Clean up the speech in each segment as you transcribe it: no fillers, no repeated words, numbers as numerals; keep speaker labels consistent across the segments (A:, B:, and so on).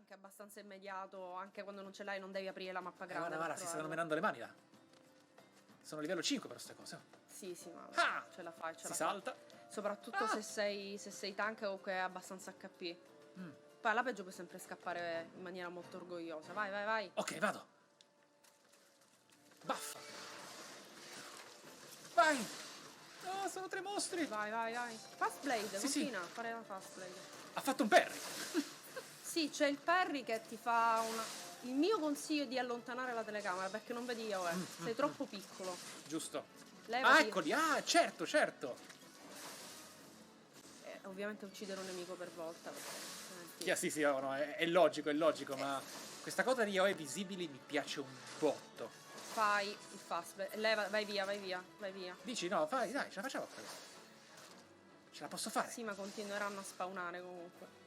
A: anche abbastanza immediato, anche quando non ce l'hai non devi aprire la mappa grande.
B: Guarda, si stanno menando le mani là. Sono livello 5 per queste cose.
A: Sì, ma ce la fai,
B: si salta.
A: Soprattutto se sei tank o che hai abbastanza HP. Poi alla peggio puoi sempre scappare in maniera molto orgogliosa. Vai.
B: Ok, vado. Baffa. Vai. No, sono 3 mostri.
A: Vai. Fast Blade, continua a fare la Fast Blade.
B: Ha fatto un parry.
A: Sì, c'è il parry che ti fa una... Il mio consiglio è di allontanare la telecamera perché non vedi io, sei troppo piccolo.
B: Giusto.
A: Levati.
B: Eccoli, certo.
A: Ovviamente uccidere un nemico per volta.
B: Sì, no, è logico, ma questa cosa di AOE visibili mi piace un botto.
A: Fai il fast blade, vai via.
B: Dici no, dai, ce la facciamo a fare. Ce la posso fare?
A: Sì, ma continueranno a spawnare comunque.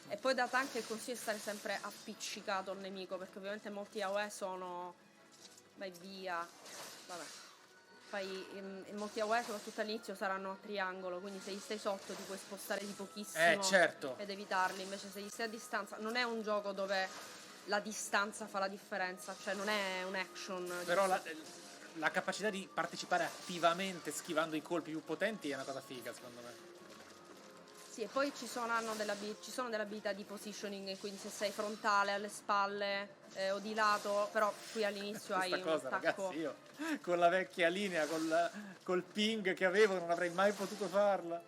A: E poi da tank il consiglio è stare sempre appiccicato al nemico, perché ovviamente molti AOE sono... Vai via. Vabbè. Poi in molti AOE, soprattutto all'inizio, saranno a triangolo, quindi se gli stai sotto ti puoi spostare di pochissimo
B: certo.
A: ed evitarli. Invece se gli stai a distanza, non è un gioco dove la distanza fa la differenza, cioè non è un action.
B: Però la capacità di partecipare attivamente schivando i colpi più potenti è una cosa figa, secondo me.
A: Sì, e poi ci sono delle abilità di positioning, quindi se sei frontale, alle spalle o di lato, però qui all'inizio hai un attacco.
B: Ragazzi, io con la vecchia linea, col ping che avevo, non avrei mai potuto farla.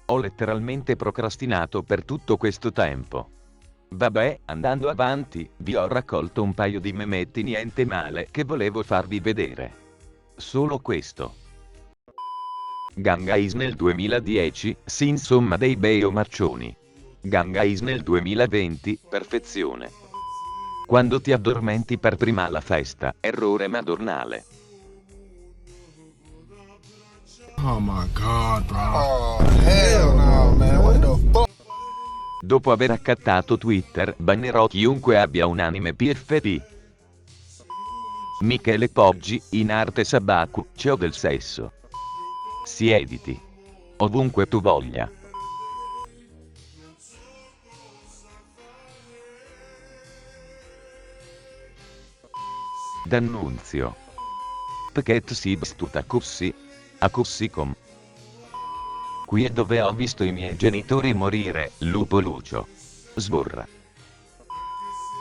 C: Ho letteralmente procrastinato per tutto questo tempo. Vabbè, andando avanti, vi ho raccolto un paio di memetti niente male che volevo farvi vedere. Solo questo. Gangais nel 2010, sì, insomma dei bei omaccioni. Gangais nel 2020, perfezione. Quando ti addormenti per prima alla festa, errore madornale.
D: Oh my god, bro. Oh, hell no, man. What the fuck?
C: Dopo aver accattato Twitter, bannerò chiunque abbia un anime PFP. Michele Poggi, in arte Sabaku, c'ho del sesso. Siediti. Ovunque tu voglia. D'Annunzio. Perché si stuta così? A così com. Qui è dove ho visto i miei genitori morire, Lupo Lucio. Sborra.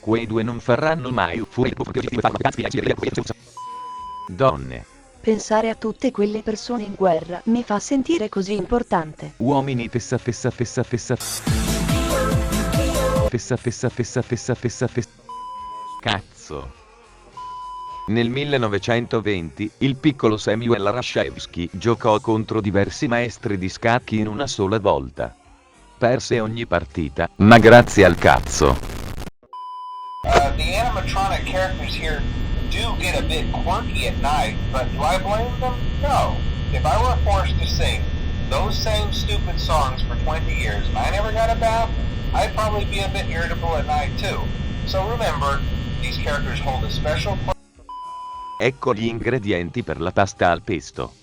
C: Quei due non faranno mai donne.
E: Pensare a tutte quelle persone in guerra mi fa sentire così importante.
C: Uomini fessa. Cazzo. Nel 1920, il piccolo Samuel Rashevsky giocò contro diversi maestri di scacchi in una sola volta. Perse ogni partita, ma grazie al cazzo.
F: The animatronic characters here do get a bit quirky at night, but do I blame them? No. If I were forced to sing those same stupid songs for 20 years and I never got a bath, I'd probably be a bit irritable at night too. So remember, these characters hold a special place.
C: Ecco gli ingredienti per la pasta al pesto.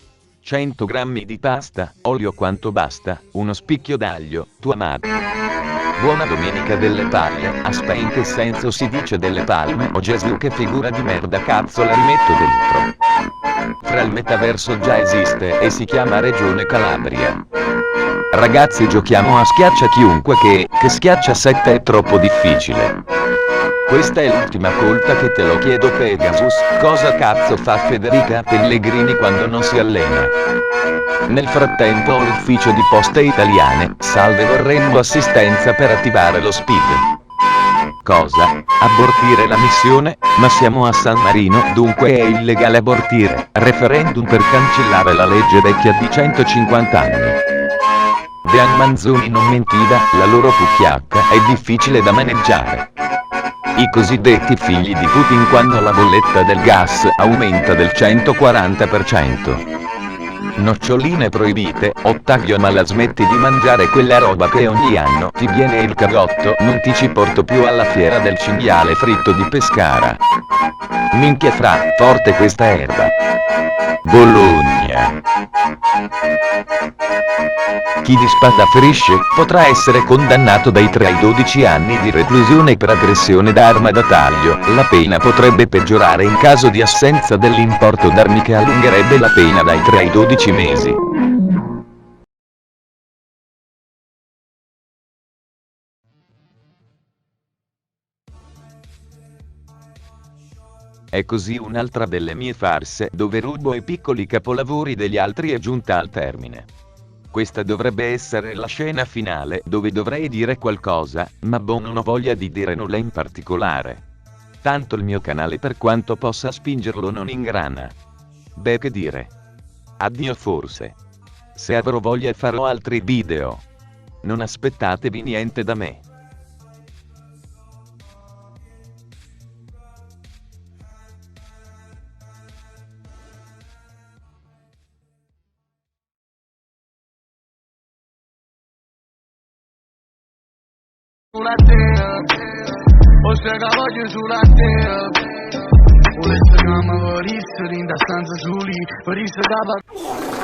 C: 100 grammi di pasta, olio quanto basta, uno spicchio d'aglio, tua madre. Buona domenica delle palle, aspetta, in che senso si dice delle palme? Oh Gesù, che figura di merda, cazzo, la rimetto dentro. Fra il metaverso già esiste e si chiama Regione Calabria. Ragazzi, giochiamo a schiaccia chiunque che schiaccia 7 è troppo difficile. Questa è l'ultima colpa che te lo chiedo, Pegasus, cosa cazzo fa Federica Pellegrini quando non si allena? Nel frattempo ho l'ufficio di poste italiane, salve, vorremmo assistenza per attivare lo speed. Cosa? Abortire la missione? Ma siamo a San Marino, dunque è illegale abortire. Referendum per cancellare la legge vecchia di 150 anni. Dean Manzoni non mentiva, la loro pucchiacca è difficile da maneggiare. I cosiddetti figli di Putin quando la bolletta del gas aumenta del 140%. noccioline proibite, Ottavio ma la smetti di mangiare quella roba che ogni anno ti viene il cagotto, non ti ci porto più alla fiera del cinghiale fritto di Pescara. Minchia fra, forte questa erba. Bologna. Chi di spada ferisce, potrà essere condannato dai 3 ai 12 anni di reclusione per aggressione d'arma da taglio. La pena potrebbe peggiorare in caso di assenza dell'importo d'armi che allungherebbe la pena dai 3 ai 12 mesi. È così un'altra delle mie farse, dove rubo i piccoli capolavori degli altri è giunta al termine. Questa dovrebbe essere la scena finale, dove dovrei dire qualcosa, ma non ho voglia di dire nulla in particolare. Tanto il mio canale, per quanto possa spingerlo, non ingrana. Beh, che dire. Addio forse. Se avrò voglia farò altri video. Non aspettatevi niente da me.
G: Sulla te, o se cavoglio sulla te, volesse che mi volesse in da stanza soli, volesse che